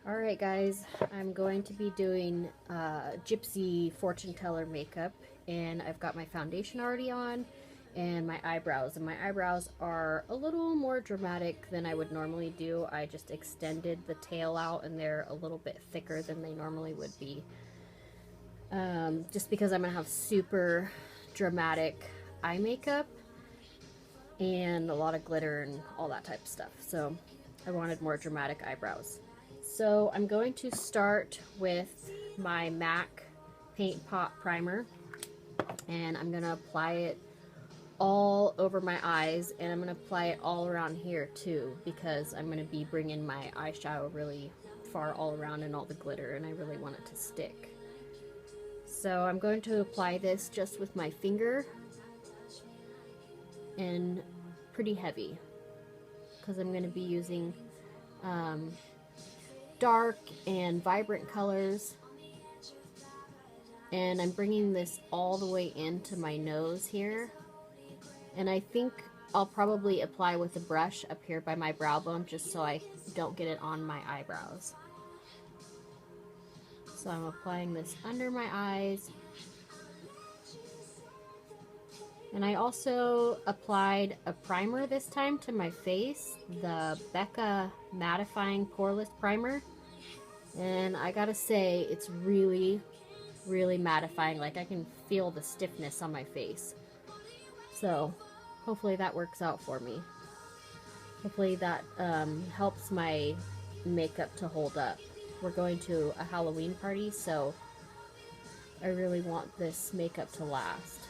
Alright guys, I'm going to be doing Gypsy fortune teller makeup, and I've got my foundation already on and my eyebrows, and my eyebrows are a little more dramatic than I would normally do. I just extended the tail out and they're a little bit thicker than they normally would be, just because I'm going to have super dramatic eye makeup and a lot of glitter and all that type of stuff, so I wanted more dramatic eyebrows. So I'm going to start with my MAC Paint Pot Primer, and I'm going to apply it all over my eyes, and I'm going to apply it all around here too, because I'm going to be bringing my eyeshadow really far all around and all the glitter, and I really want it to stick. So I'm going to apply this just with my finger and pretty heavy, because I'm going to be using dark and vibrant colors, and I'm bringing this all the way into my nose here, and I think I'll probably apply with a brush up here by my brow bone just so I don't get it on my eyebrows. So I'm applying this under my eyes, and I also applied a primer this time to my face, the Becca Mattifying Poreless Primer, and I gotta say it's really mattifying. Like, I can feel the stiffness on my face, so hopefully that works out for me. Hopefully that helps my makeup to hold up. We're going to a Halloween party, so I really want this makeup to last.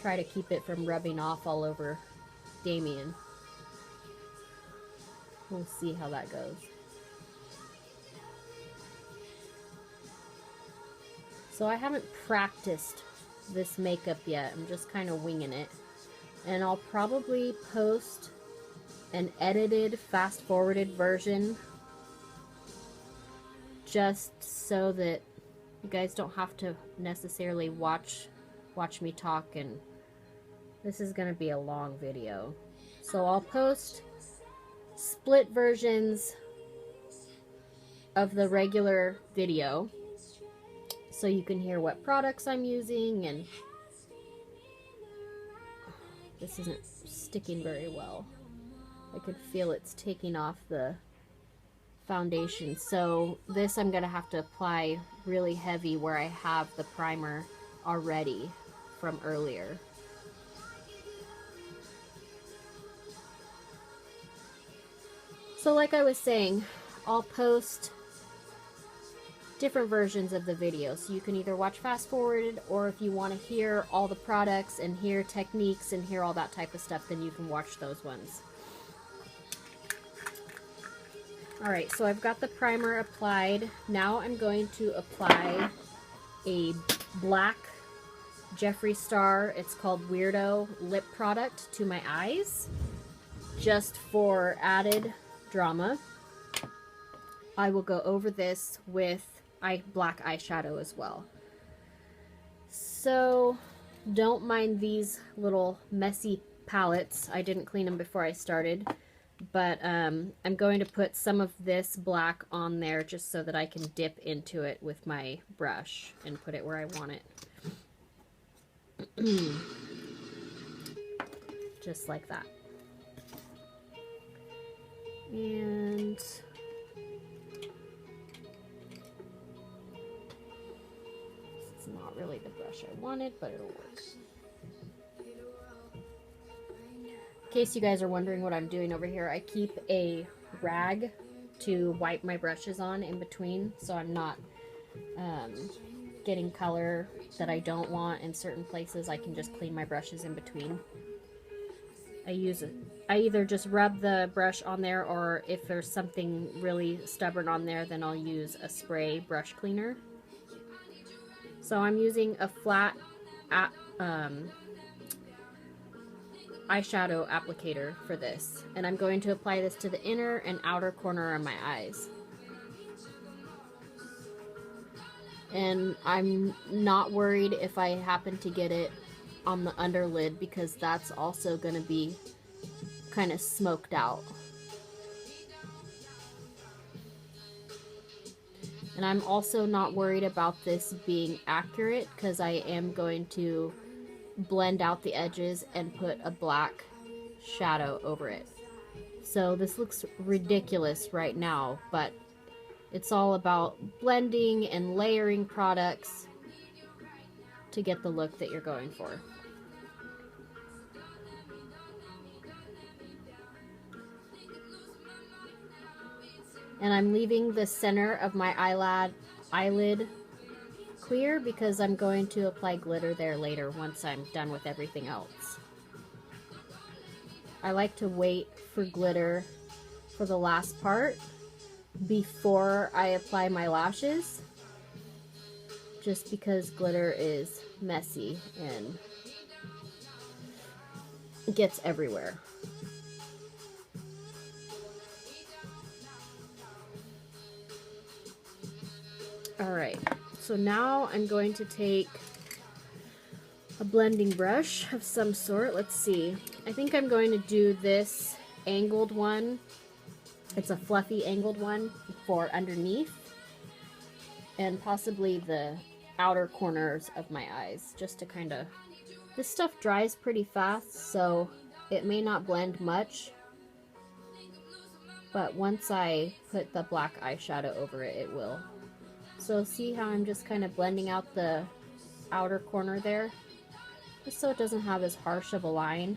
Try to keep it from rubbing off all over Damien. We'll see how that goes. So I haven't practiced this makeup yet. I'm just kind of winging it. And I'll probably post an edited, fast-forwarded version just so that you guys don't have to necessarily watch me talk, and this is going to be a long video. So I'll post split versions of the regular video so you can hear what products I'm using, and this isn't sticking very well. I could feel it's taking off the foundation. So this I'm going to have to apply really heavy where I have the primer already from earlier. So like I was saying, I'll post different versions of the video, so you can either watch fast forwarded, or if you want to hear all the products and hear techniques and hear all that type of stuff, then you can watch those ones. Alright, so I've got the primer applied. Now I'm going to apply a black Jeffree Star, it's called Weirdo, lip product to my eyes, just for added drama. I will go over this with black eyeshadow as well. So don't mind these little messy palettes. I didn't clean them before I started, but I'm going to put some of this black on there just so that I can dip into it with my brush and put it where I want it. Just like that. And it's not really the brush I wanted, but it'll work. In case you guys are wondering what I'm doing over here, I keep a rag to wipe my brushes on in between, so I'm not getting color that I don't want in certain places. I can just clean my brushes in between. I either just rub the brush on there, or if there's something really stubborn on there, then I'll use a spray brush cleaner. So I'm using a flat eyeshadow applicator for this, and I'm going to apply this to the inner and outer corner of my eyes. And I'm not worried if I happen to get it on the underlid, because that's also going to be kind of smoked out. And I'm also not worried about this being accurate because I am going to blend out the edges and put a black shadow over it. So this looks ridiculous right now, but it's all about blending and layering products to get the look that you're going for. And I'm leaving the center of my eyelid clear because I'm going to apply glitter there later once I'm done with everything else. I like to wait for glitter for the last part before I apply my lashes, just because glitter is messy and gets everywhere. Alright, so now I'm going to take a blending brush of some sort. Let's see. I think I'm going to do this angled one. It's a fluffy angled one for underneath and possibly the outer corners of my eyes, just to kind of... This stuff dries pretty fast, so it may not blend much, but once I put the black eyeshadow over it, it will. So see how I'm just kind of blending out the outer corner there, just so it doesn't have as harsh of a line.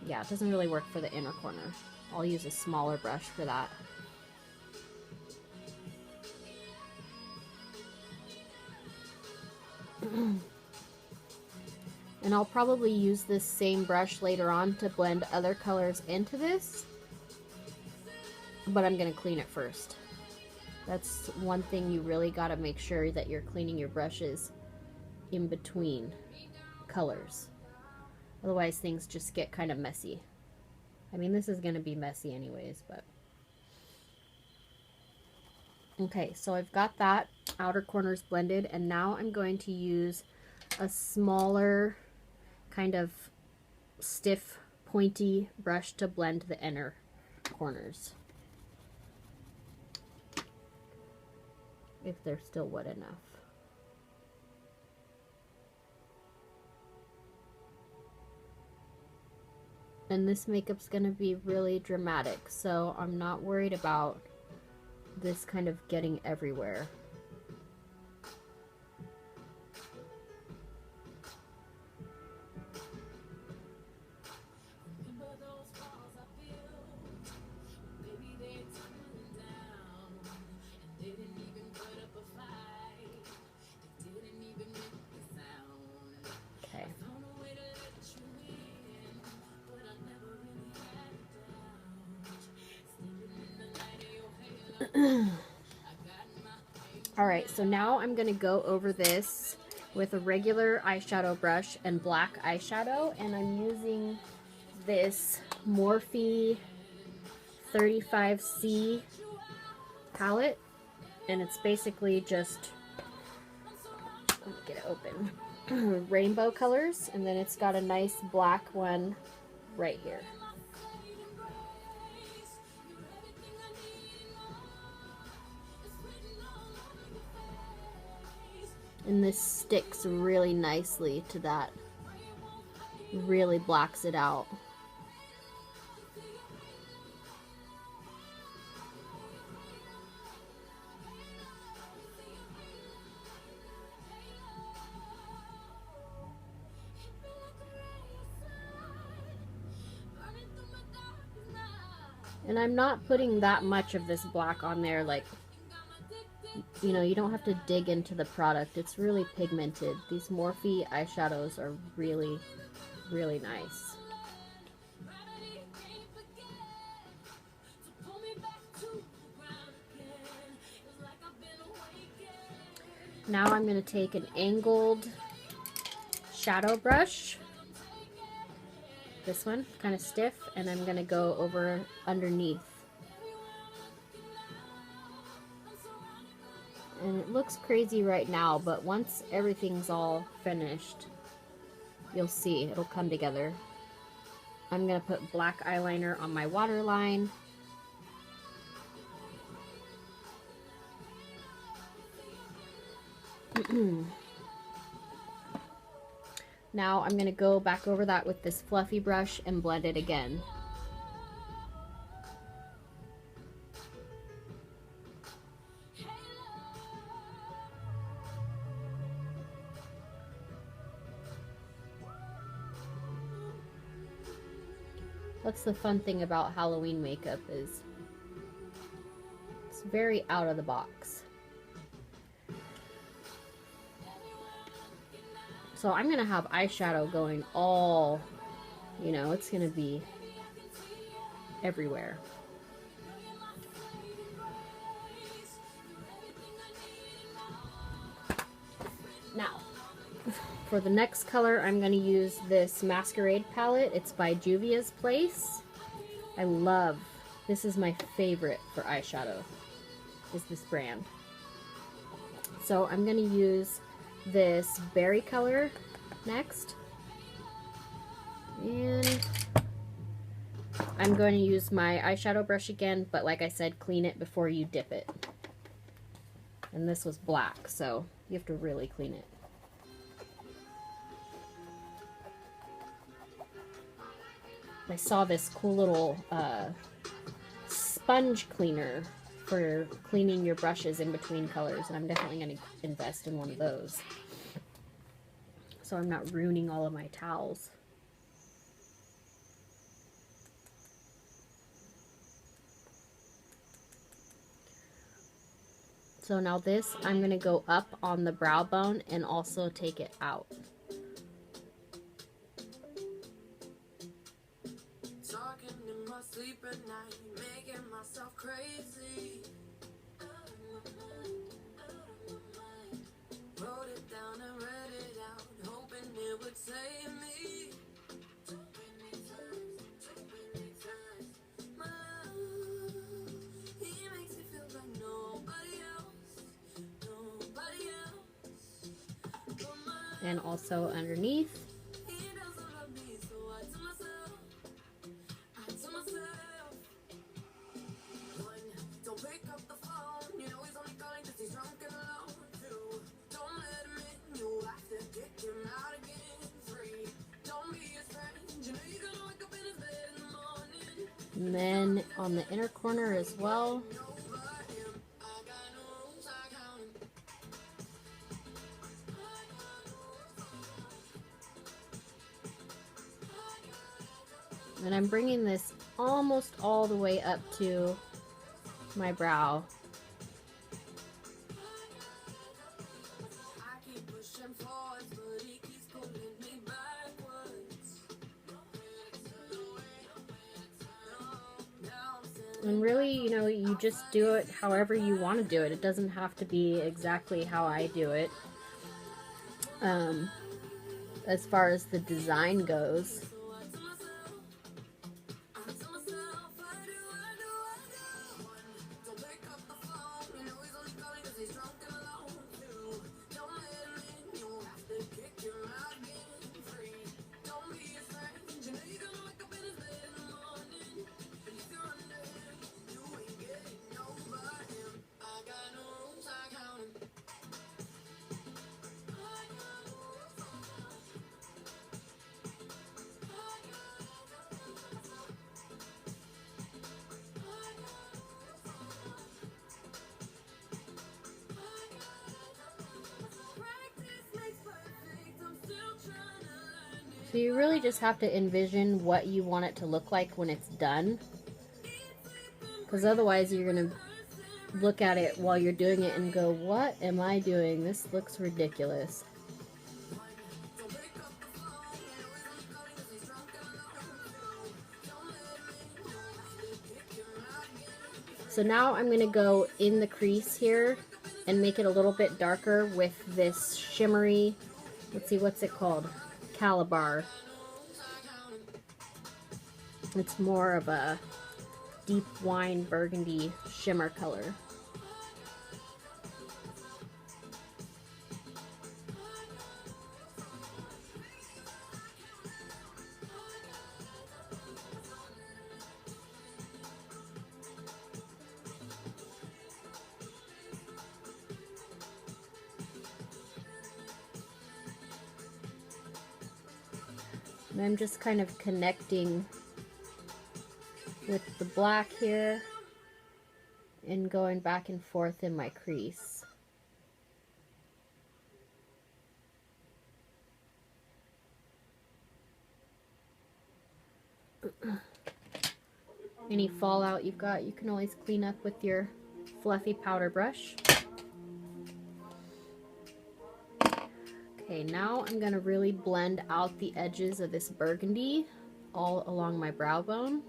Yeah, it doesn't really work for the inner corner. I'll use a smaller brush for that. And I'll probably use this same brush later on to blend other colors into this, but I'm going to clean it first. That's one thing you really got to make sure that you're cleaning your brushes in between colors. Otherwise things just get kind of messy. I mean, this is going to be messy anyways, but... Okay, so I've got that outer corners blended, and now I'm going to use a smaller kind of stiff pointy brush to blend the inner corners, if they're still wet enough. And this makeup's gonna be really dramatic, so I'm not worried about this kind of getting everywhere. Alright, so now I'm going to go over this with a regular eyeshadow brush and black eyeshadow, and I'm using this Morphe 35C palette, and it's basically just, let me get it open, rainbow colors, and then it's got a nice black one right here. And this sticks really nicely to that. Really blacks it out. And I'm not putting that much of this black on there, like, you know, you don't have to dig into the product. It's really pigmented. These Morphe eyeshadows are really, really nice. Now I'm going to take an angled shadow brush, this one, kind of stiff, and I'm going to go over underneath. And it looks crazy right now, but once everything's all finished, you'll see it'll come together. I'm going to put black eyeliner on my waterline. Now I'm going to go back over that with this fluffy brush and blend it again. That's the fun thing about Halloween makeup, is it's very out of the box. So I'm going to have eyeshadow going all, you know, it's going to be everywhere. Now, for the next color, I'm going to use this Masquerade palette. It's by Juvia's Place. I love, this is my favorite for eyeshadow, is this brand. So I'm going to use this berry color next. And I'm going to use my eyeshadow brush again, but like I said, clean it before you dip it. And this was black, so you have to really clean it. I saw this cool little sponge cleaner for cleaning your brushes in between colors, and I'm definitely going to invest in one of those, so I'm not ruining all of my towels. So now this, I'm going to go up on the brow bone and also take it out. Sleep at night, making myself crazy. Wrote it down and read it out, hoping it would save me. Too many times, my love, he makes me feel like nobody else. And also underneath. And then on the inner corner as well. And I'm bringing this almost all the way up to my brow. And really, you know, you just do it however you want to do it. It doesn't have to be exactly how I do it. As far as the design goes. So you really just have to envision what you want it to look like when it's done. Because otherwise you're going to look at it while you're doing it and go, what am I doing? This looks ridiculous. So now I'm going to go in the crease here and make it a little bit darker with this shimmery, let's see, what's it called? Calabar. It's more of a deep wine burgundy shimmer color. And I'm just kind of connecting with the black here and going back and forth in my crease. Any fallout you've got, you can always clean up with your fluffy powder brush. Okay, now I'm gonna really blend out the edges of this burgundy all along my brow bone.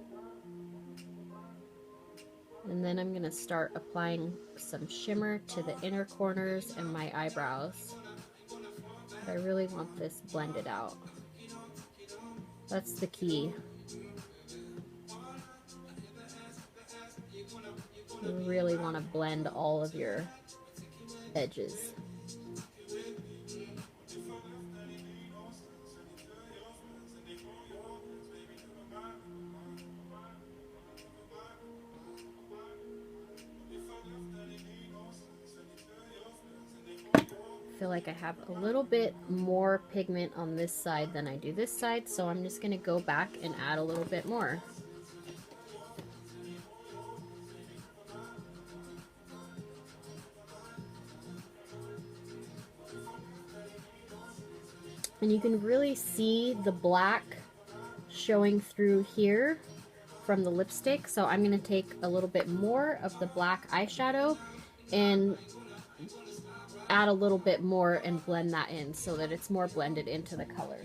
And then I'm gonna start applying some shimmer to the inner corners and my eyebrows. But I really want this blended out. That's the key. You really want to blend all of your edges. I feel like I have a little bit more pigment on this side than I do this side, so I'm just going to go back and add a little bit more. And you can really see the black showing through here from the lipstick, so I'm going to take a little bit more of the black eyeshadow and add a little bit more and blend that in so that it's more blended into the color.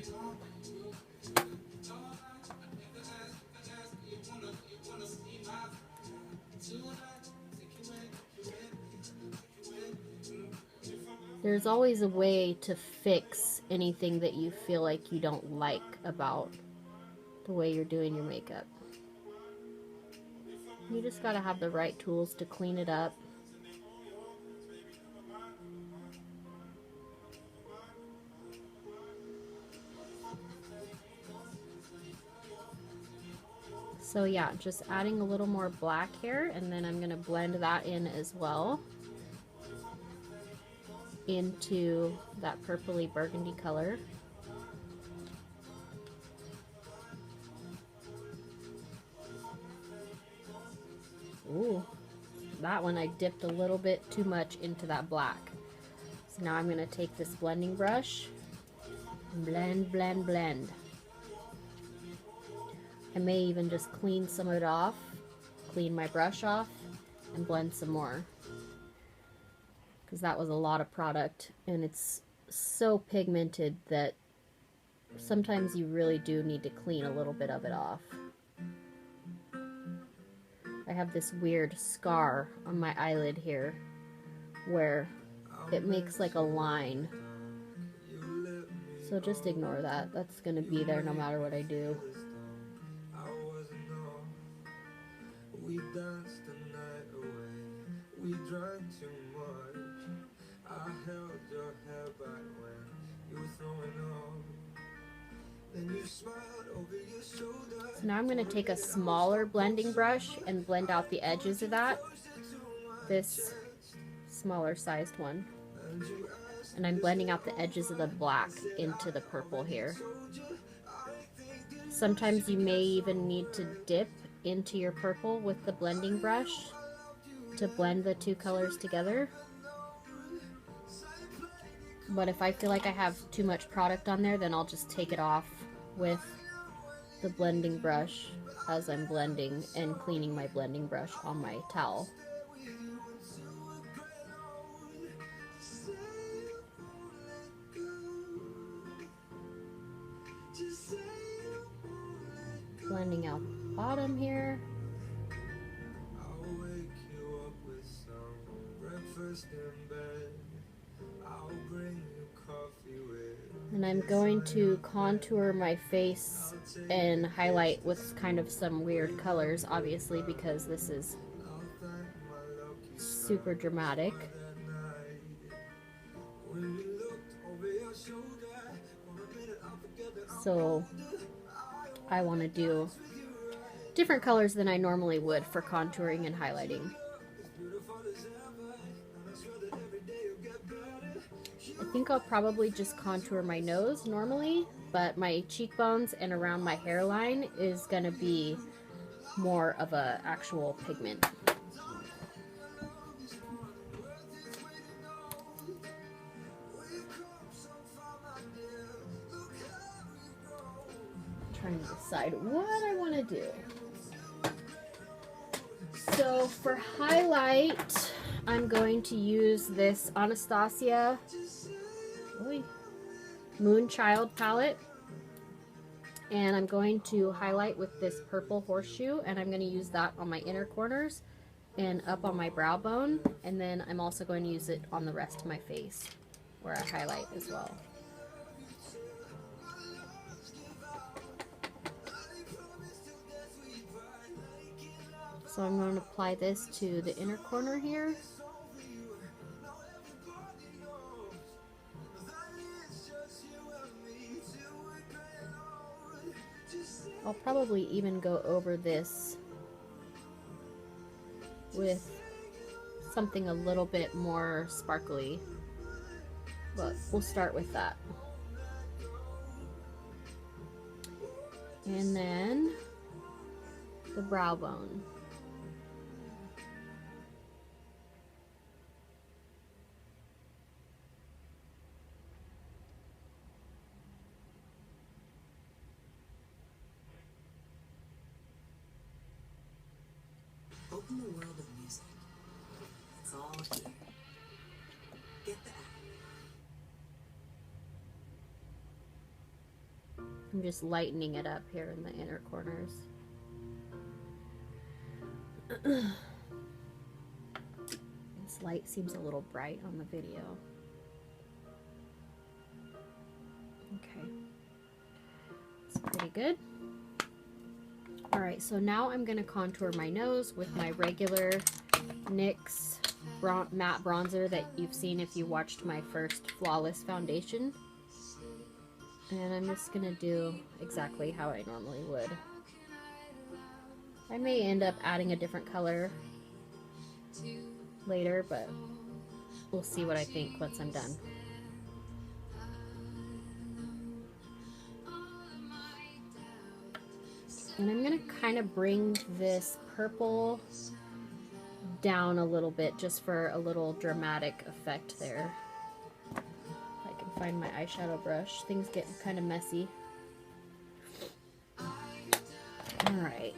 There's always a way to fix anything that you feel like you don't like about the way you're doing your makeup. You just gotta have the right tools to clean it up. So yeah, just adding a little more black here, and then I'm gonna blend that in as well into that purpley burgundy color. Ooh, that one I dipped a little bit too much into that black. So now I'm gonna take this blending brush and blend, blend, blend. I may even just clean some of it off, clean my brush off, and blend some more. Because that was a lot of product, and it's so pigmented that sometimes you really do need to clean a little bit of it off. I have this weird scar on my eyelid here where it makes like a line. So just ignore that. That's going to be there no matter what I do. We danced the night away. We drank too much. I held your hair back when you were throwing up. Then you smiled over your shoulder. So now I'm going to take a smaller blending brush and blend out the edges of that. This smaller sized one. And I'm blending out the edges of the black into the purple here. Sometimes you may even need to dip into your purple with the blending brush to blend the two colors together. But if I feel like I have too much product on there, then I'll just take it off with the blending brush as I'm blending and cleaning my blending brush on my towel. Blending out the bottom here. I'll wake you up with some breakfast in bed. I'll bring you coffee with. And I'm going to contour my face and highlight with kind of some weird colors, obviously, because this is super dramatic. So I want to do different colors than I normally would for contouring and highlighting. I think I'll probably just contour my nose normally, but my cheekbones and around my hairline is gonna be more of a actual pigment. Trying to decide what I want to do. So for highlight, I'm going to use this Anastasia Moonchild palette, and I'm going to highlight with this purple horseshoe, and I'm going to use that on my inner corners and up on my brow bone, and then I'm also going to use it on the rest of my face where I highlight as well. So I'm going to apply this to the inner corner here. I'll probably even go over this with something a little bit more sparkly, but we'll start with that. And then the brow bone. Open the world of music. It's all here. Get the app. I'm just lightening it up here in the inner corners. This light seems a little bright on the video. Okay, it's pretty good. Alright, so now I'm going to contour my nose with my regular NYX matte bronzer that you've seen if you watched my first Flawless foundation. And I'm just going to do exactly how I normally would. I may end up adding a different color later, but we'll see what I think once I'm done. And I'm going to kind of bring this purple down a little bit just for a little dramatic effect there. If I can find my eyeshadow brush. Things get kind of messy. Alright.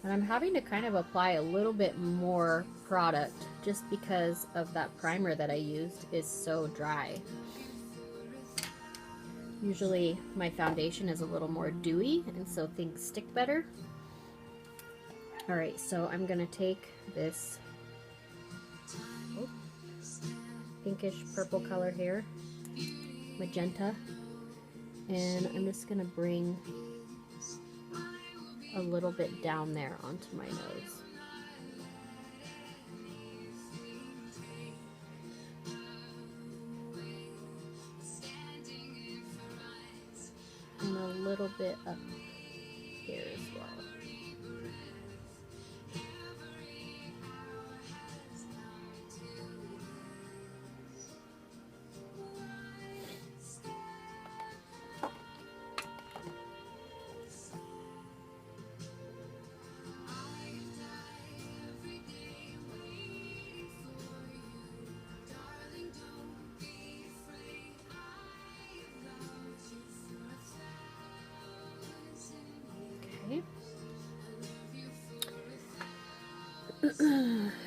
And I'm having to kind of apply a little bit more product just because of that primer that I used is so dry. Usually my foundation is a little more dewy, and so things stick better. Alright, so I'm going to take this pinkish purple color here, magenta, and I'm just going to bring a little bit down there onto my nose. And a little bit up here as well.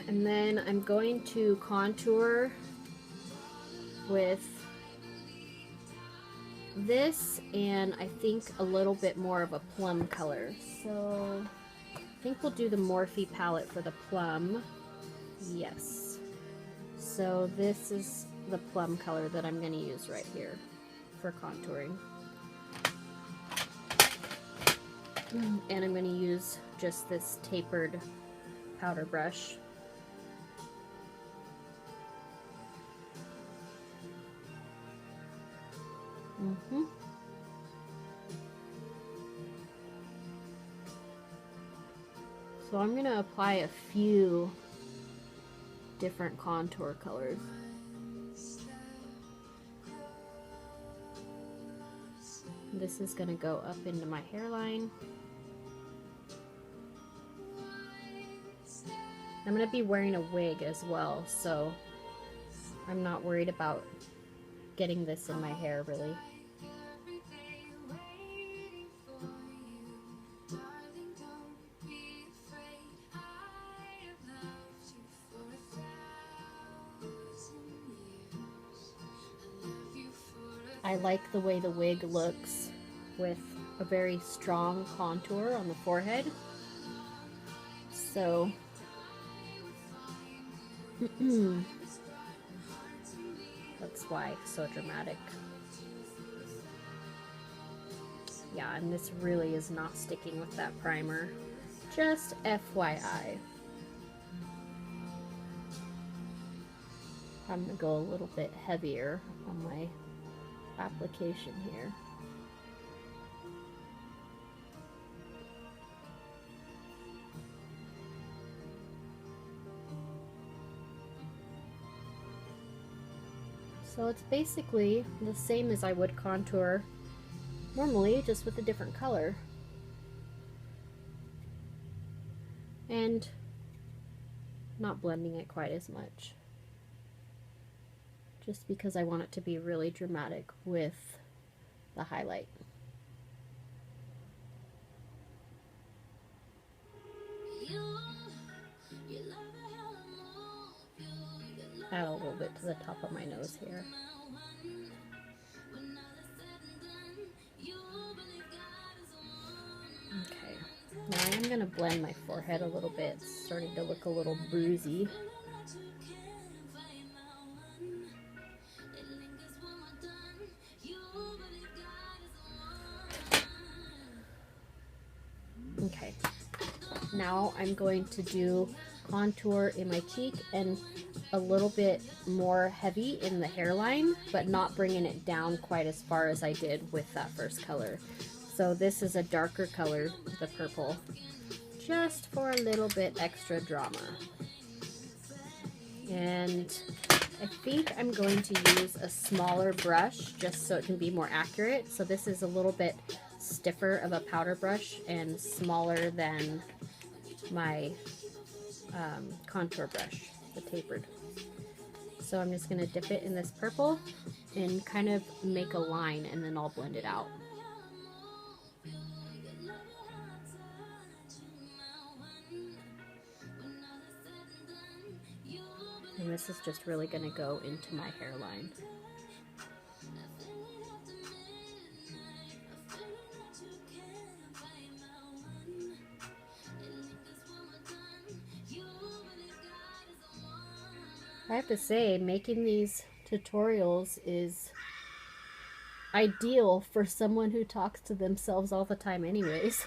And then I'm going to contour with this, and I think a little bit more of a plum color. So I think we'll do the Morphe palette for the plum. Yes. So this is the plum color that I'm going to use right here for contouring. And I'm going to use just this tapered powder brush. So I'm going to apply a few different contour colors. This is going to go up into my hairline. I'm going to be wearing a wig as well, so I'm not worried about getting this in my hair really. I like the way the wig looks with a very strong contour on the forehead. So that's why it's so dramatic. Yeah, and this really is not sticking with that primer. Just FYI. I'm gonna go a little bit heavier on my application here. So it's basically the same as I would contour normally, just with a different color. And not blending it quite as much, just because I want it to be really dramatic with the highlight. Add a little bit to the top of my nose here. Okay, now I am going to blend my forehead a little bit. It's starting to look a little bruisey. Okay, now I'm going to do contour in my cheek and a little bit more heavy in the hairline, but not bringing it down quite as far as I did with that first color. So this is a darker color, the purple, just for a little bit extra drama. And I think I'm going to use a smaller brush just so it can be more accurate. So this is a little bit stiffer of a powder brush and smaller than my contour brush, the tapered. So I'm just going to dip it in this purple and kind of make a line, and then I'll blend it out. And this is just really going to go into my hairline. I have to say, making these tutorials is ideal for someone who talks to themselves all the time anyways.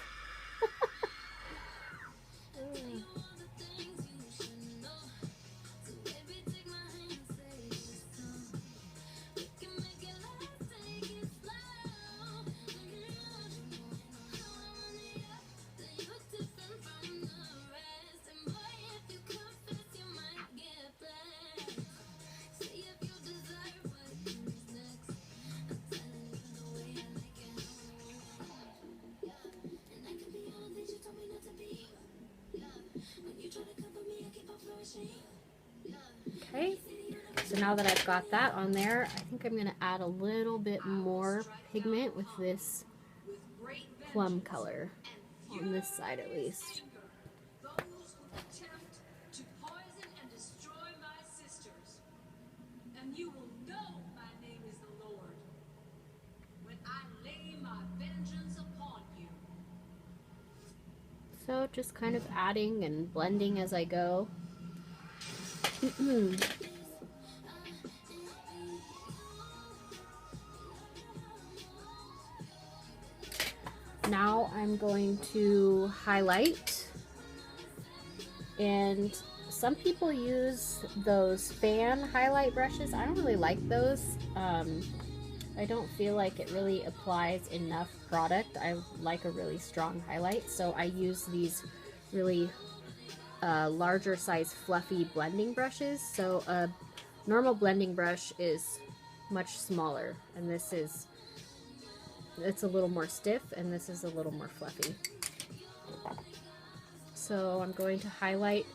Okay, so now that I've got that on there, I think I'm going to add a little bit more pigment with this plum color on this side at least. So just kind of adding and blending as I go. Now I'm going to highlight, and some people use those fan highlight brushes. I don't really like those. I don't feel like it really applies enough product. I like a really strong highlight, so I use these really larger size fluffy blending brushes. So a normal blending brush is much smaller, and it's a little more stiff, and this is a little more fluffy. So I'm going to highlight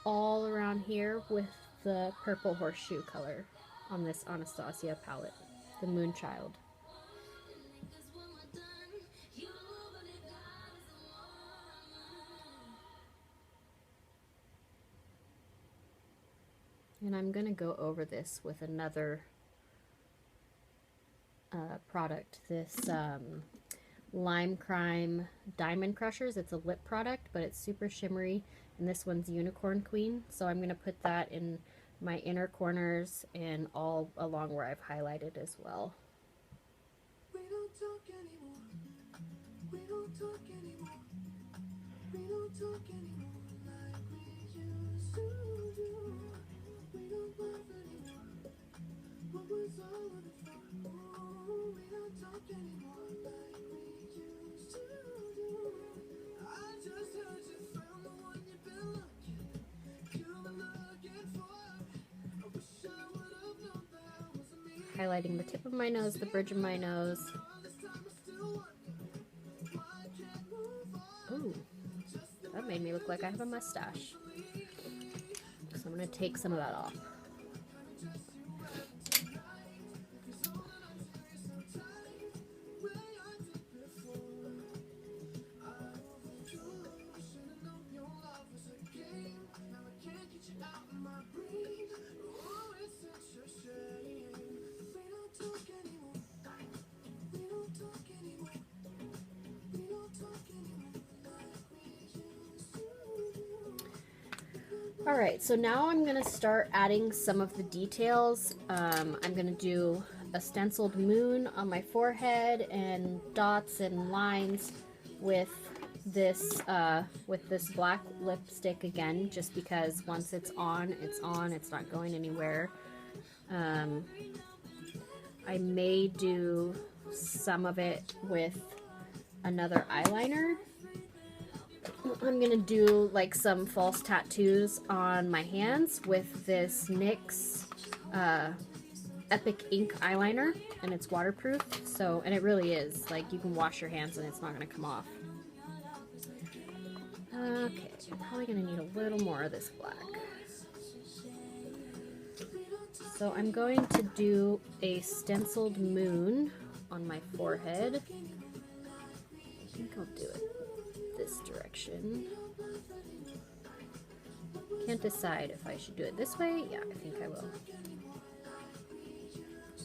all around here with the purple horseshoe color on this Anastasia palette, the Moonchild. And I'm going to go over this with another product, this Lime Crime Diamond Crushers. It's a lip product, but it's super shimmery, and this one's Unicorn Queen. So I'm going to put that in my inner corners and all along where I've highlighted as well. We don't talk anymore. We don't talk anymore. We don't talk anymore like we used to do. We don't laugh anymore. What was all of it for? Ooh, we don't talk anymore like we used to do. I just heard you found the one you've been looking. You've been looking for. I wish I would have known that wasn't me. Highlighting the tip of my nose, the bridge of my nose. Ooh, that made me look like I have a mustache. So I'm going to take some of that off. Alright, so now I'm going to start adding some of the details. I'm going to do a stenciled moon on my forehead and dots and lines with this black lipstick again, just because once it's on, it's not going anywhere. I may do some of it with another eyeliner. I'm gonna do like some false tattoos on my hands with this NYX Epic Ink eyeliner, and it's waterproof, so, and it really is, like, you can wash your hands and it's not gonna come off. Okay, I'm probably gonna need a little more of this black. So I'm going to do a stenciled moon on my forehead. I think I'll do it this direction. Can't decide if I should do it this way. Yeah, I think I will.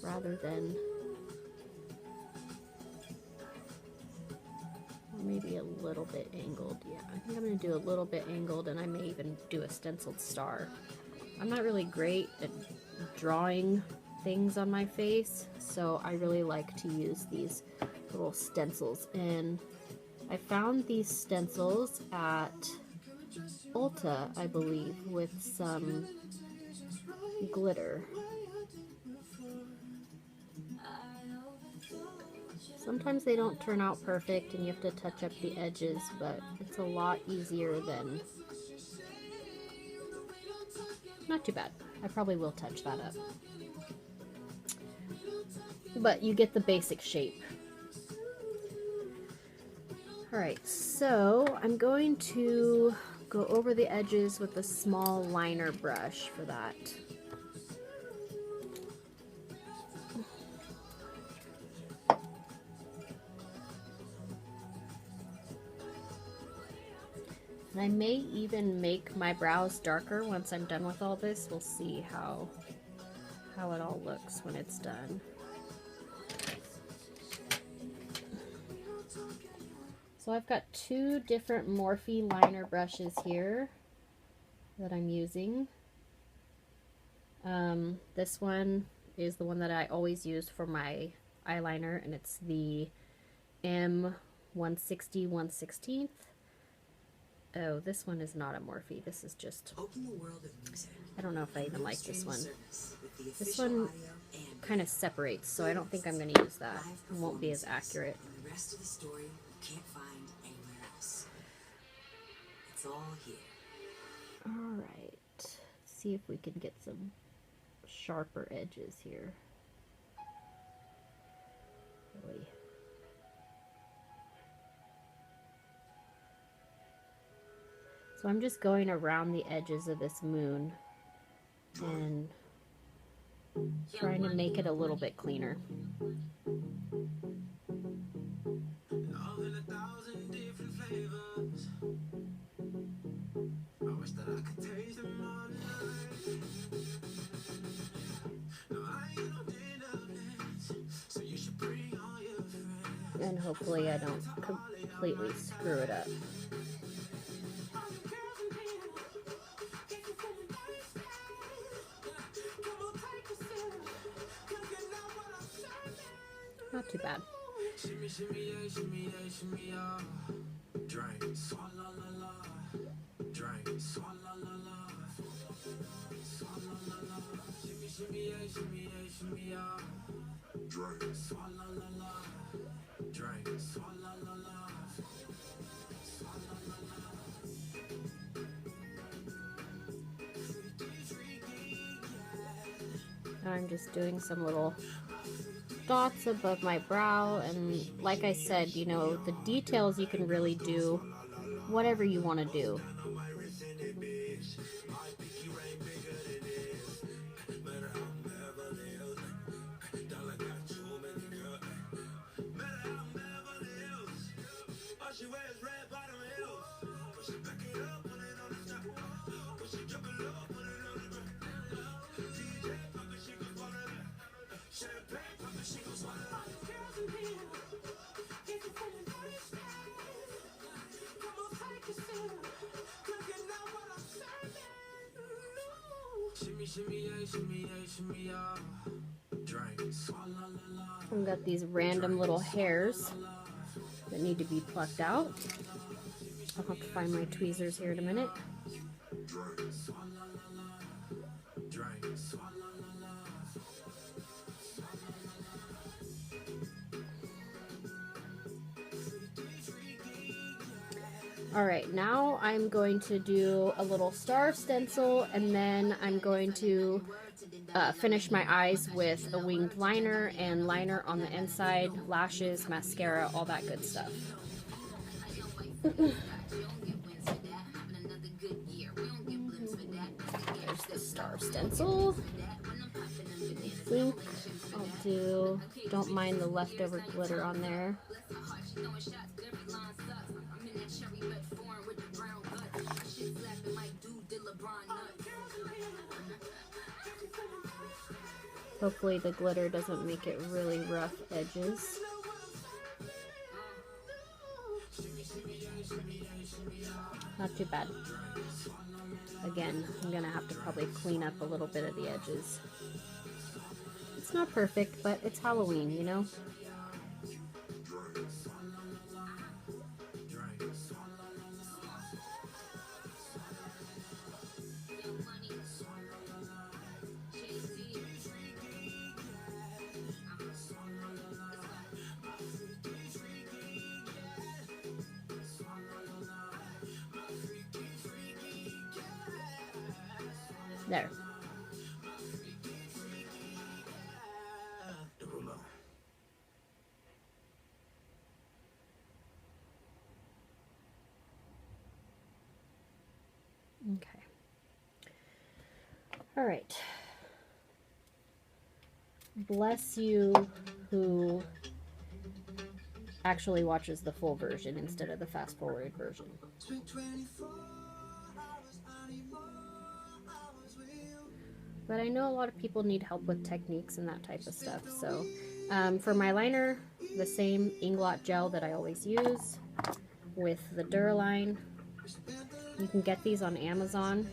Rather than, or maybe a little bit angled. Yeah, I think I'm going to do a little bit angled, and I may even do a stenciled star. I'm not really great at drawing things on my face, so I really like to use these little stencils. And I found these stencils at Ulta, I believe, with some glitter. Sometimes they don't turn out perfect and you have to touch up the edges, but it's a lot easier than... Not too bad. I probably will touch that up. But you get the basic shape. Alright, so I'm going to go over the edges with a small liner brush for that. And I may even make my brows darker once I'm done with all this. We'll see how it all looks when it's done. So I've got two different Morphe liner brushes here that I'm using. This one is the one that I always use for my eyeliner, and it's the M160 1/16. Oh, this one is not a Morphe. This is just... Open the world of music. I don't know if I even like this one. This one kind of separates, so I don't think I'm going to use that. It won't be as accurate. The rest of the story you can't find anywhere else. It's all here. Alright, see if we can get some sharper edges here. Oy. So I'm just going around the edges of this moon and trying to make it a little bit cleaner. And hopefully I don't completely screw it up. Not too bad. I'm just doing some little dots above my brow, and like I said, you know, the details you can really do whatever you want to do. I've got these random little hairs that need to be plucked out. I'll have to find my tweezers here in a minute. Alright, now I'm going to do a little star stencil, and then I'm going to finish my eyes with a winged liner and liner on the inside, lashes, mascara, all that good stuff. There's the star stencil. I think I'll do, don't mind the leftover glitter on there. Hopefully the glitter doesn't make it really rough edges. Not too bad. Again, I'm gonna have to probably clean up a little bit of the edges. It's not perfect, but it's Halloween, you know? There. Okay. All right. Bless you who actually watches the full version instead of the fast forwarded version. But I know a lot of people need help with techniques and that type of stuff. So for my liner, the same Inglot gel that I always use with the Duraline. You can get these on Amazon.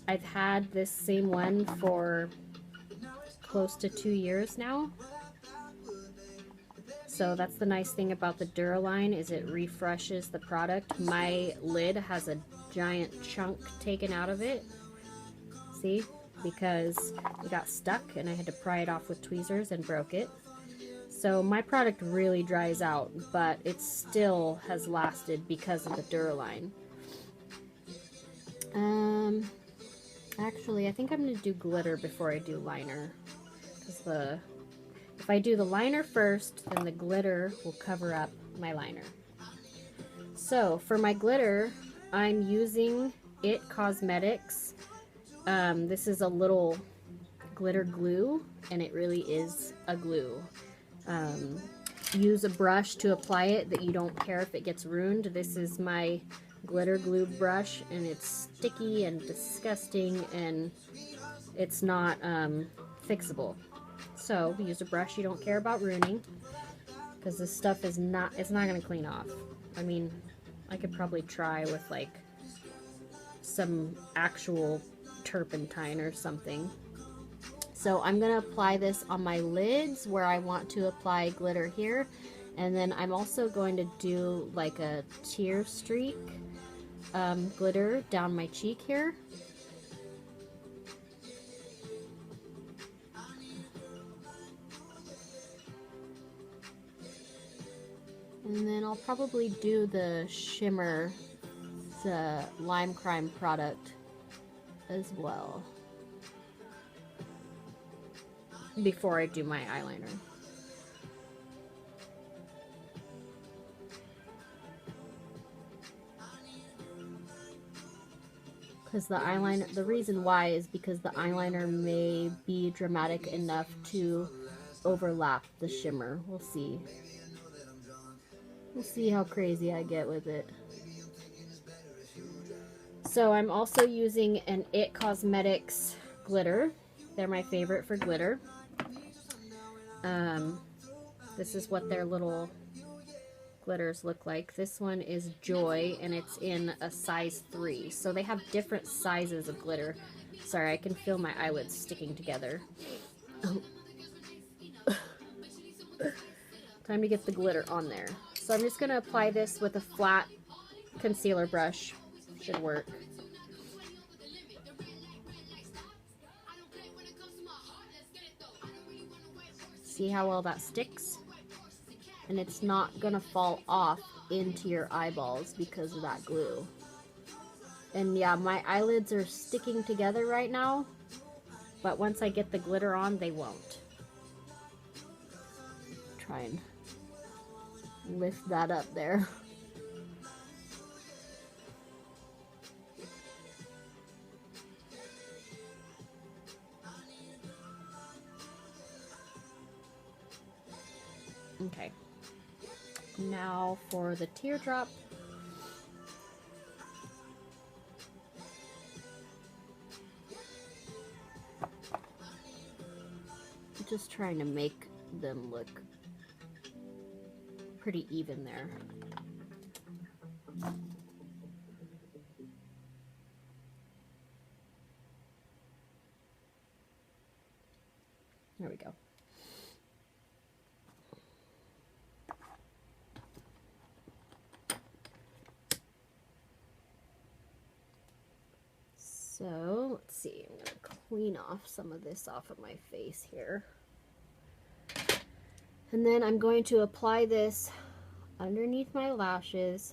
I've had this same one for close to 2 years now. So that's the nice thing about the Duraline, is it refreshes the product. My lid has a giant chunk taken out of it. See? Because it got stuck and I had to pry it off with tweezers and broke it. So my product really dries out, but it still has lasted because of the Duraline. Actually, I think I'm gonna do glitter before I do liner, because if I do the liner first, then the glitter will cover up my liner. So for my glitter, I'm using It Cosmetics. This is a little glitter glue, and it really is a glue. Use a brush to apply it that you don't care if it gets ruined. This is my glitter glue brush, and it's sticky and disgusting, and it's not fixable. So use a brush you don't care about ruining, because this stuff is not, it's not going to clean off. I mean, I could probably try with like some actual turpentine or something. So I'm going to apply this on my lids where I want to apply glitter here. And then I'm also going to do like a tear streak glitter down my cheek here. And then I'll probably do the shimmer, the Lime Crime product as well, before I do my eyeliner. Because the eyeliner, the reason why is because the eyeliner may be dramatic enough to overlap the shimmer. We'll see. We'll see how crazy I get with it. So I'm also using an It Cosmetics glitter. They're my favorite for glitter. This is what their little glitters look like. This one is Joy, and it's in a size 3. So they have different sizes of glitter. Sorry, I can feel my eyelids sticking together. Time to get the glitter on there. So I'm just going to apply this with a flat concealer brush. Should work. See how well that sticks? And it's not gonna fall off into your eyeballs because of that glue. And yeah, my eyelids are sticking together right now, but once I get the glitter on, they won't. Try and lift that up there. Okay. Now for the teardrop. Just trying to make them look pretty even there. There we go. So, let's see, I'm going to clean off some of this off of my face here. And then I'm going to apply this underneath my lashes,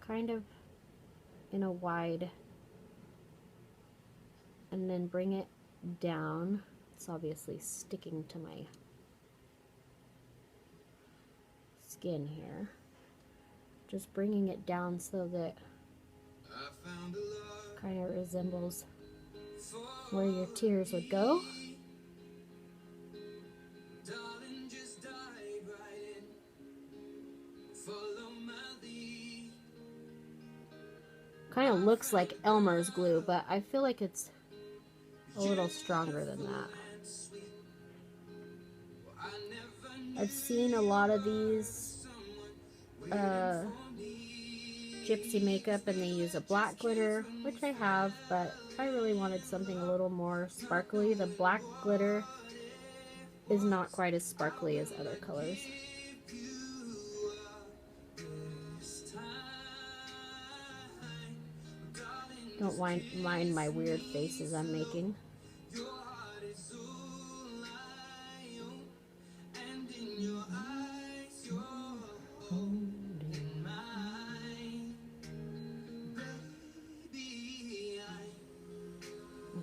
kind of in a wide, and then bring it down. It's obviously sticking to my skin here. Just bringing it down so that kind of resembles where your tears would go. Kind of looks like Elmer's glue, but I feel like it's a little stronger than that. I've seen a lot of these Gypsy makeup, and they use a black glitter, which I have, but I really wanted something a little more sparkly. The black glitter is not quite as sparkly as other colors. Don't mind my weird faces I'm making.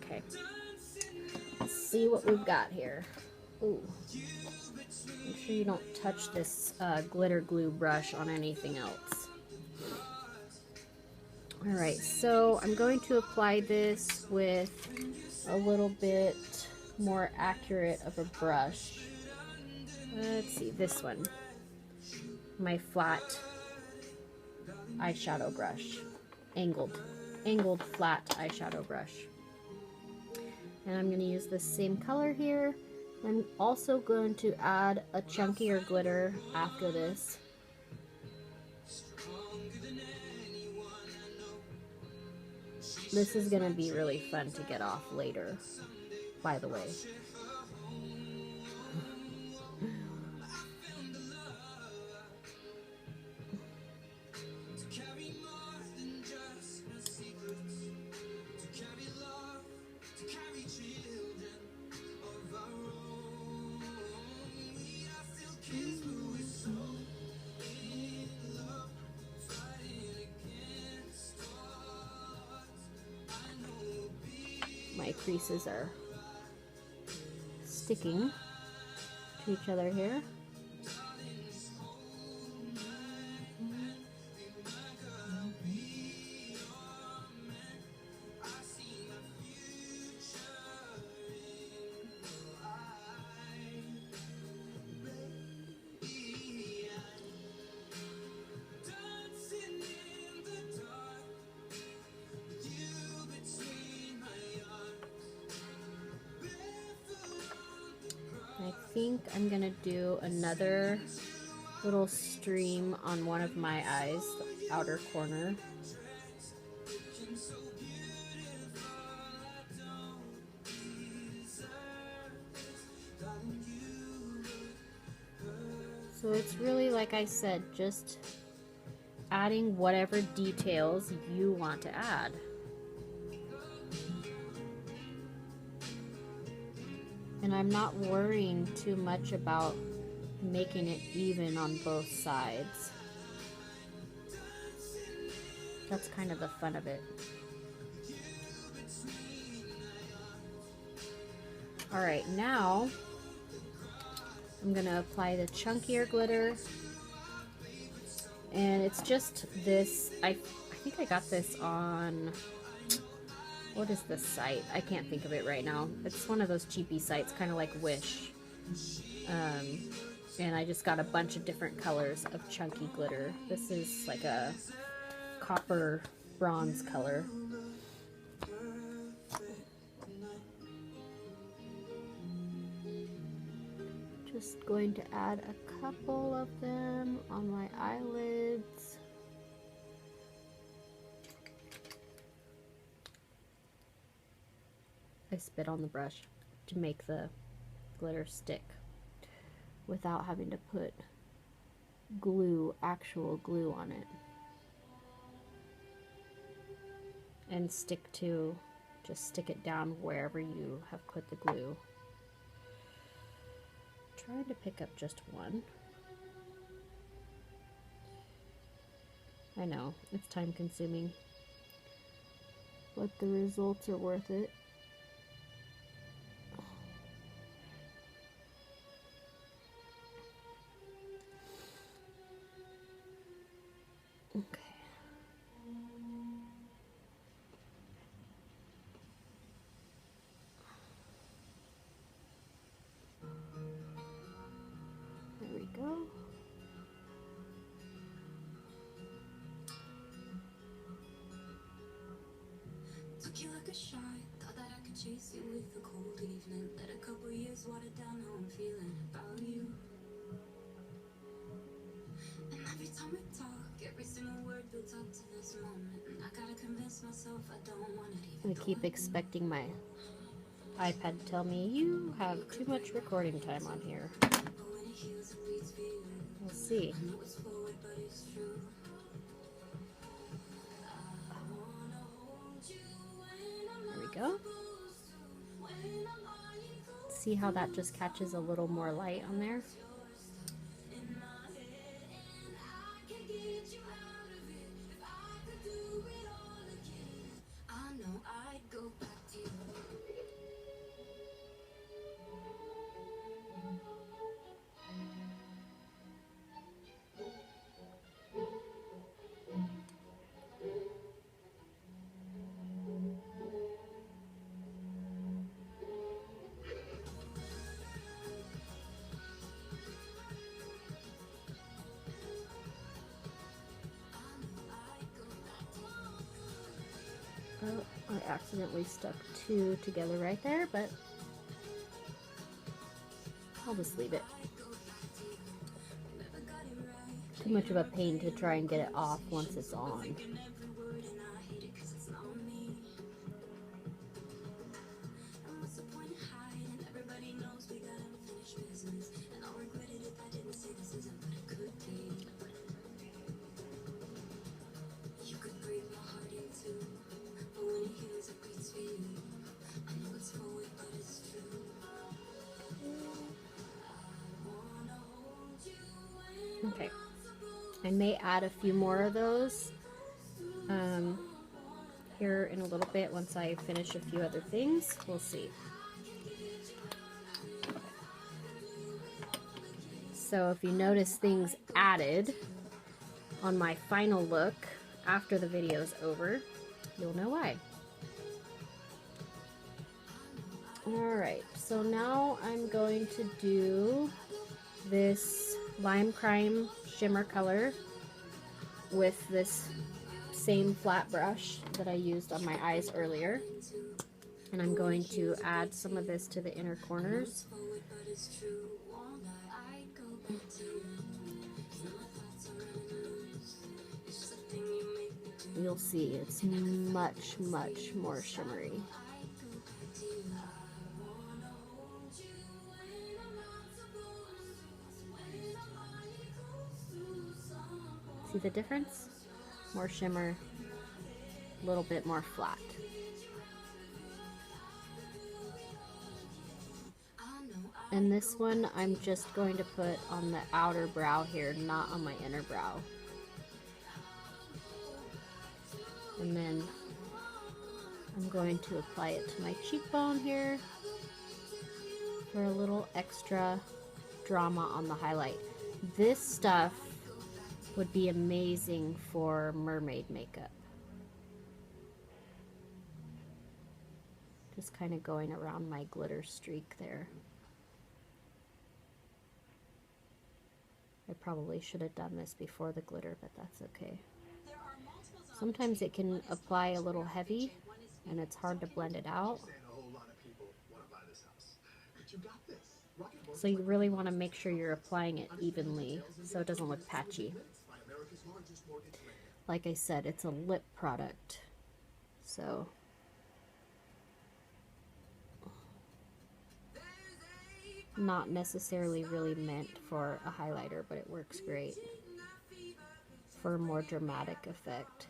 Okay. Let's see what we've got here. Ooh. Make sure you don't touch this glitter glue brush on anything else. Alright, so I'm going to apply this with a little bit more accurate of a brush. Let's see, this one. My flat eyeshadow brush. Angled flat eyeshadow brush. And I'm going to use the same color here. I'm also going to add a chunkier glitter after this. This is going to be really fun to get off later, by the way. My creases are sticking to each other here. I think I'm gonna do another little stream on one of my eyes, the outer corner. So it's really, like I said, just adding whatever details you want to add. And I'm not worrying too much about making it even on both sides. That's kind of the fun of it. Alright, now I'm going to apply the chunkier glitter. And it's just this, I think I got this on, what is this site? I can't think of it right now. It's one of those cheapy sites, kind of like Wish. And I just got a bunch of different colors of chunky glitter. This is like a copper bronze color. Just going to add a couple of them on my eyelids. I spit on the brush to make the glitter stick without having to put glue, actual glue on it. And just stick it down wherever you have put the glue. Trying to pick up just one. I know, it's time consuming, but the results are worth it. Okay. There we go. Took you like a shot, thought that I could chase you with a cold evening. Let a couple years water down how I'm feeling about you. And every time we talk, every single word builds up to this moment. And I gotta convince myself I don't want it even. I keep expecting my iPad to tell me you have too much recording time on here. We'll see. There we go. See how that just catches a little more light on there? accidentally stuck two together right there, but I'll just leave it. Too much of a pain to try and get it off once it's on. Okay, I may add a few more of those here in a little bit once I finish a few other things. We'll see. So if you notice things added on my final look after the video is over, you'll know why. Alright, so now I'm going to do this Lime Crime shimmer color with this same flat brush that I used on my eyes earlier. And I'm going to add some of this to the inner corners. You'll see it's much, much more shimmery. See the difference? More shimmer, a little bit more flat. And this one I'm just going to put on the outer brow here, not on my inner brow. And then I'm going to apply it to my cheekbone here for a little extra drama on the highlight. This stuff would be amazing for mermaid makeup. Just kind of going around my glitter streak there. I probably should have done this before the glitter, but that's okay. Sometimes it can apply a little heavy and it's hard to blend it out. So you really want to make sure you're applying it evenly so it doesn't look patchy. Like I said, it's a lip product, so not necessarily really meant for a highlighter, but it works great for a more dramatic effect.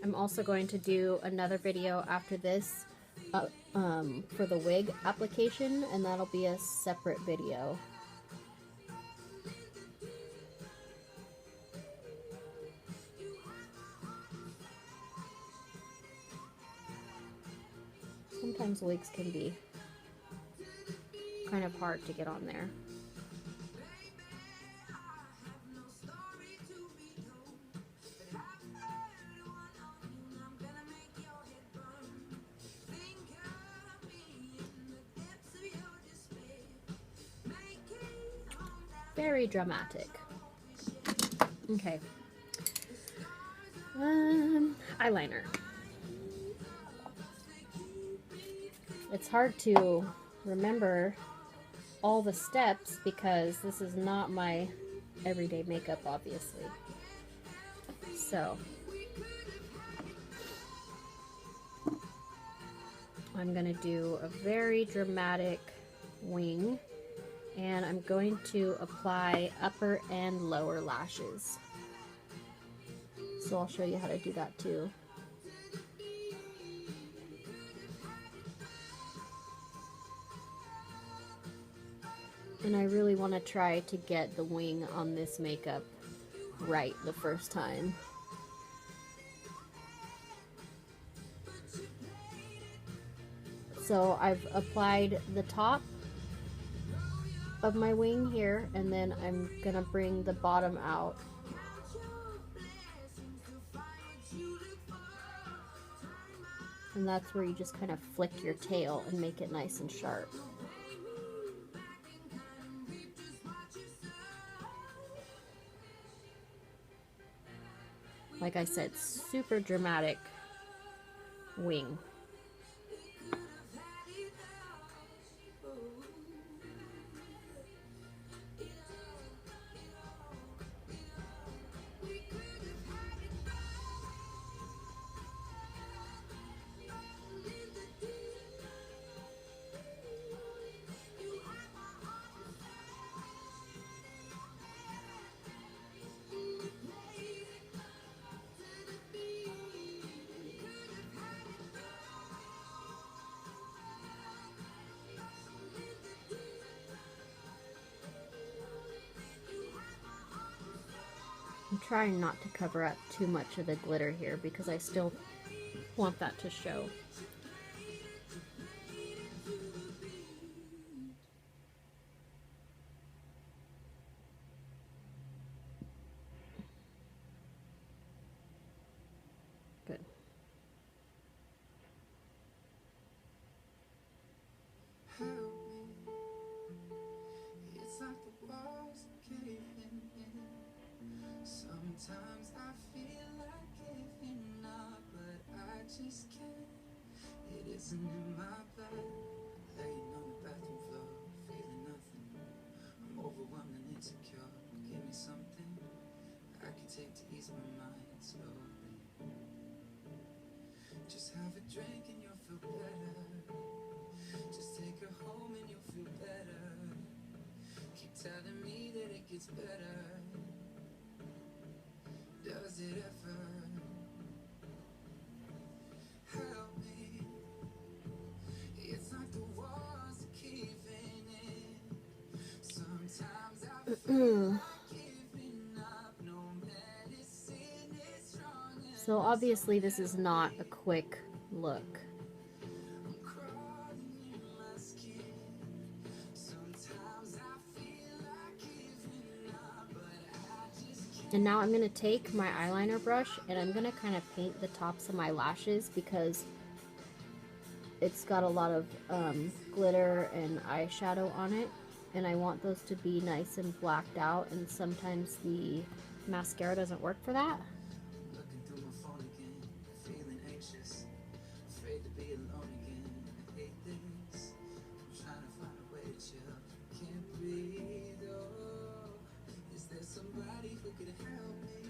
I'm also going to do another video after this for the wig application, and that'll be a separate video. Sometimes wigs can be kind of hard to get on there. Very dramatic. Okay. Eyeliner. It's hard to remember all the steps because this is not my everyday makeup, obviously. So I'm going to do a very dramatic wing, and I'm going to apply upper and lower lashes. So I'll show you how to do that too. And I really want to try to get the wing on this makeup right the first time. So I've applied the top of my wing here, and then I'm gonna bring the bottom out. And that's where you just kind of flick your tail and make it nice and sharp. Like I said, super dramatic wing. I'm trying not to cover up too much of the glitter here because I still want that to show. Good. It's like the walls caving in. Sometimes I feel like giving up, but I just can't. It isn't in my blood. Laying on the bathroom floor, feeling nothing. I'm overwhelmed and insecure. Give me something I can take to ease my mind slowly. Just have a drink and you'll feel better. Just take her home and you'll feel better. Keep telling me that it gets better. Does it ever? Help me. It's like the walls are caving in. Sometimes I feel like giving up. No medicine is strong enough. So obviously this is not a quick look. I'm crawling in my skin. Sometimes I feel like giving up, but I just can't. And now I'm going to take my eyeliner brush and I'm going to kind of paint the tops of my lashes because it's got a lot of glitter and eyeshadow on it. And I want those to be nice and blacked out, and sometimes the mascara doesn't work for that. Looking through my phone again, feeling anxious, afraid to be alone again. I hate this. I'm trying to find a way to chill. Can't breathe. Oh, is there somebody who could help me?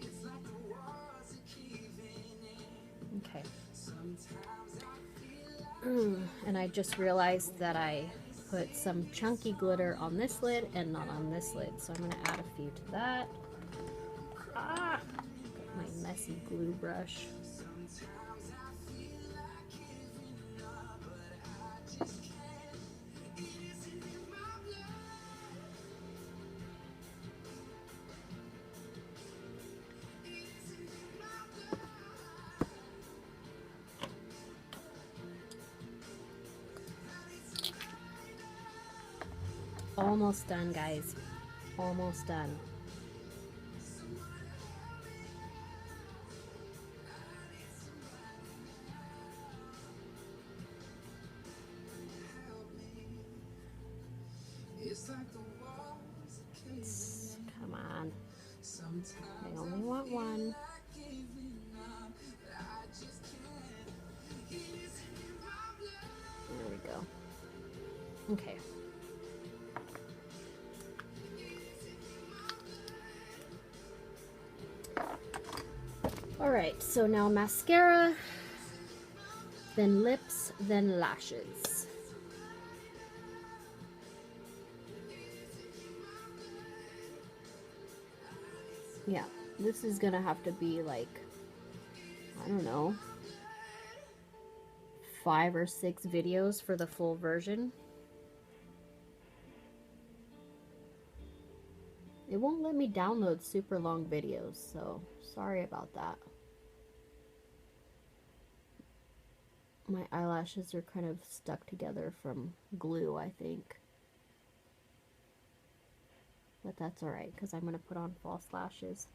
It's like the walls are caving in. Okay. Sometimes I feel like And I just realized that I put some chunky glitter on this lid and not on this lid, so I'm going to add a few to that. Ah, got my messy glue brush. sometimes I feel like giving up, but I just can't. It isn't in my blood. It isn't in my blood. Almost done, guys. Almost done. It's like the walls are caving in. Come on. Sometimes I only want one. like giving up, but I just can't. It isn't in my blood. There we go. Okay. Alright, so now mascara, then lips, then lashes. Yeah, this is gonna have to be like, I don't know, 5 or 6 videos for the full version. It won't let me download super long videos, so sorry about that. My eyelashes are kind of stuck together from glue, I think. But that's alright, because I'm going to put on false lashes.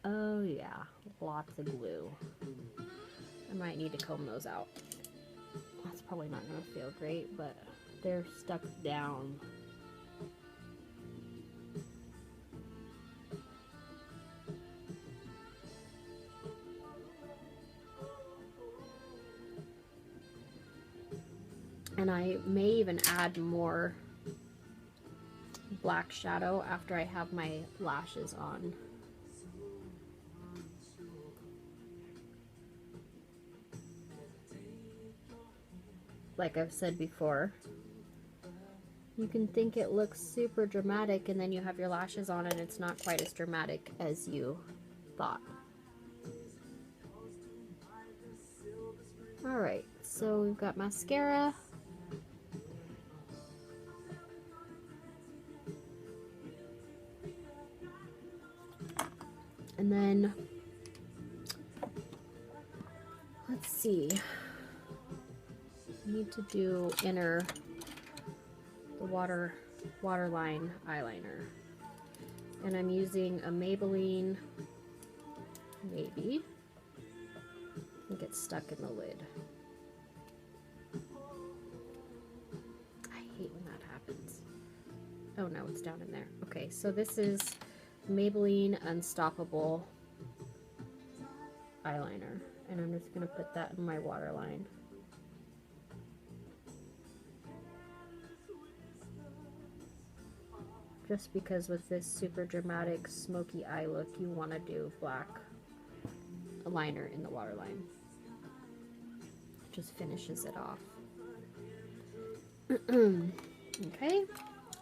Oh yeah, lots of glue. I might need to comb those out. That's probably not going to feel great, but they're stuck down. And I may even add more black shadow after I have my lashes on. Like I've said before, you can think it looks super dramatic and then you have your lashes on and it's not quite as dramatic as you thought. Alright, so we've got mascara. And then, let's see, I need to do the waterline eyeliner. And I'm using a Maybelline, maybe. I think it's stuck in the lid. I hate when that happens. Oh no, it's down in there. Okay, so this is Maybelline Unstoppable eyeliner, and I'm just going to put that in my waterline. Just because with this super dramatic smoky eye look, you want to do black liner in the waterline. It just finishes it off. Okay,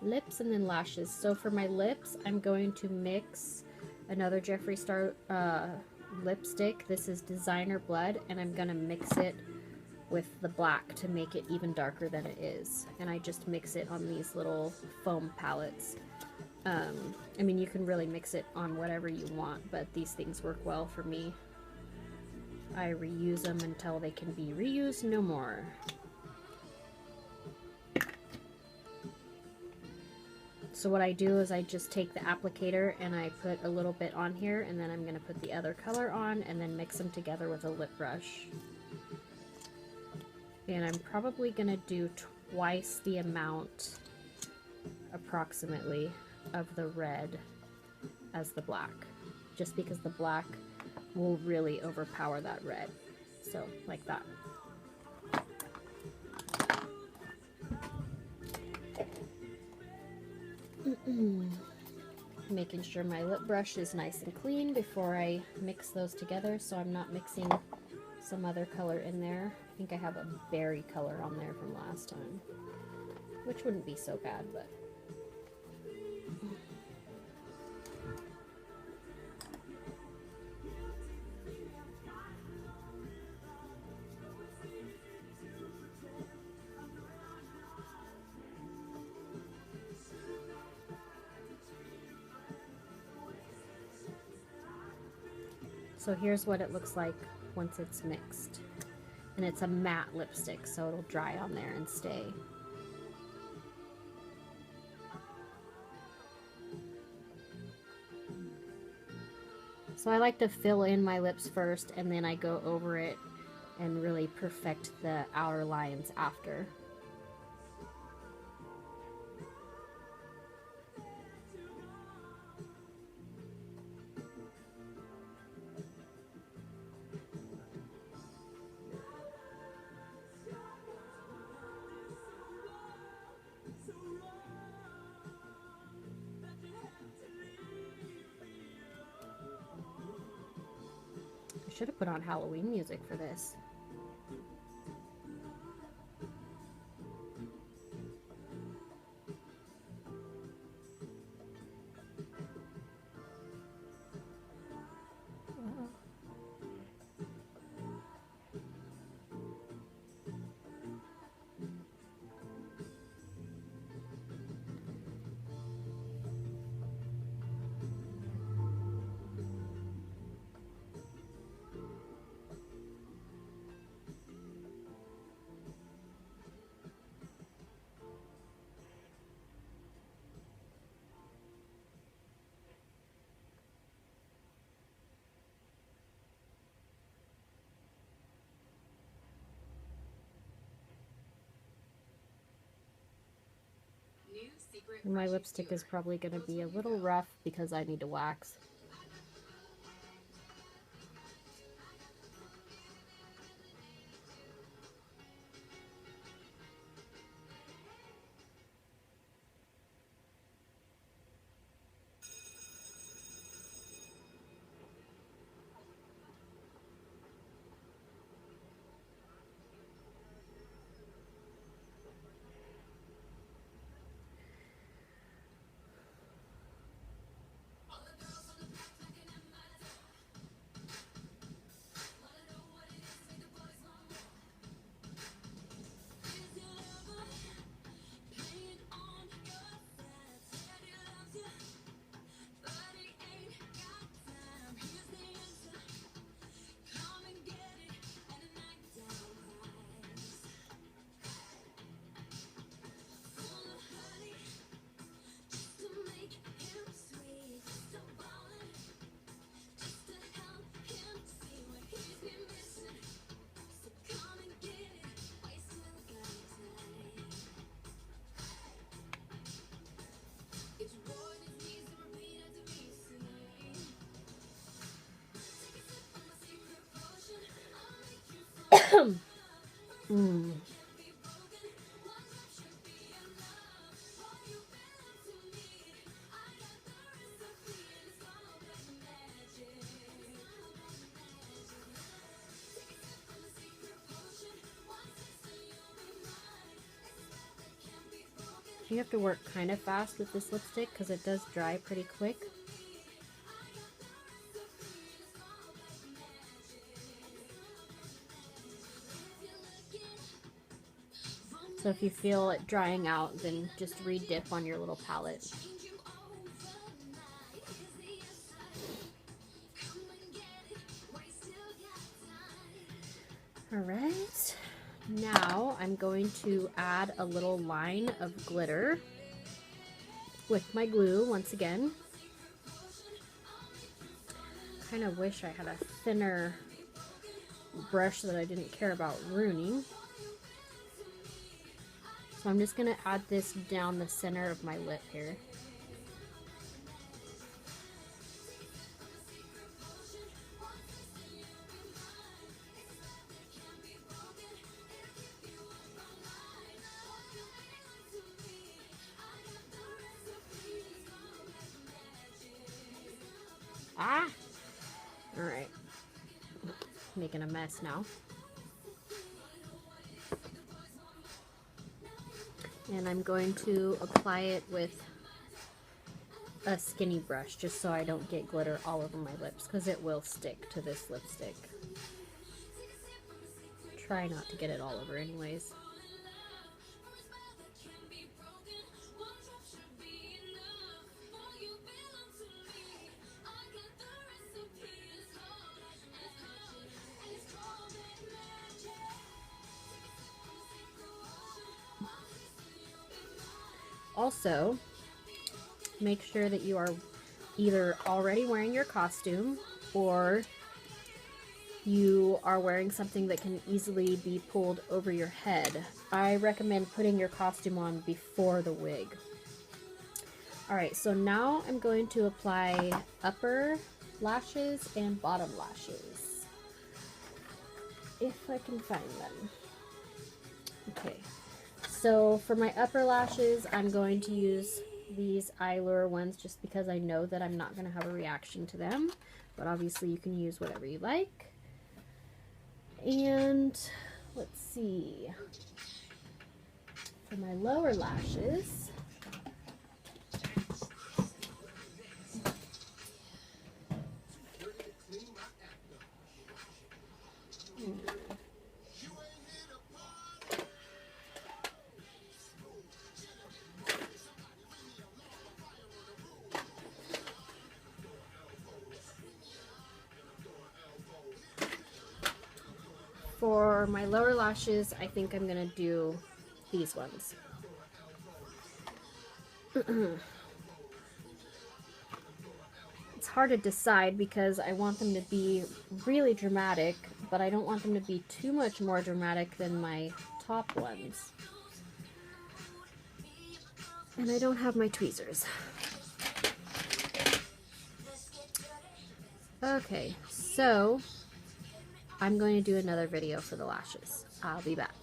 lips and then lashes. So for my lips, I'm going to mix another Jeffree Star lipstick. This is Designer Blood, and I'm going to mix it with the black to make it even darker than it is. And I just mix it on these little foam palettes. I mean, you can really mix it on whatever you want, but these things work well for me. I reuse them until they can be reused no more. So what I do is I just take the applicator and I put a little bit on here, and then I'm going to put the other color on and then mix them together with a lip brush. And I'm probably going to do twice the amount, approximately, of the red as the black, just because the black will really overpower that red. So, like that. Making sure my lip brush is nice and clean before I mix those together, so I'm not mixing some other color in there. I think I have a berry color on there from last time, which wouldn't be so bad, but so here's what it looks like once it's mixed. And it's a matte lipstick, so it'll dry on there and stay. So I like to fill in my lips first, and then I go over it and really perfect the outer lines after. I should have put on Halloween music for this. And my lipstick is probably going to be a little rough because I need to wax. Mm. You have to work kind of fast with this lipstick because it does dry pretty quick. So if you feel it drying out, then just re-dip on your little palette. Alright, now I'm going to add a little line of glitter with my glue once again. Kind of wish I had a thinner brush that I didn't care about ruining. So I'm just going to add this down the center of my lip here. Ah! Alright. Making a mess now. And I'm going to apply it with a skinny brush just so I don't get glitter all over my lips because it will stick to this lipstick. Try not to get it all over anyways. Also, make sure that you are either already wearing your costume or you are wearing something that can easily be pulled over your head. I recommend putting your costume on before the wig. Alright, so now I'm going to apply upper lashes and bottom lashes. If I can find them. Okay. So for my upper lashes, I'm going to use these Eyelure ones just because I know that I'm not going to have a reaction to them. But obviously you can use whatever you like. And let's see. For my lower lashes, for my lower lashes, I think I'm going to do these ones. It's hard to decide because I want them to be really dramatic, but I don't want them to be too much more dramatic than my top ones. And I don't have my tweezers. Okay, so I'm going to do another video for the lashes. I'll be back.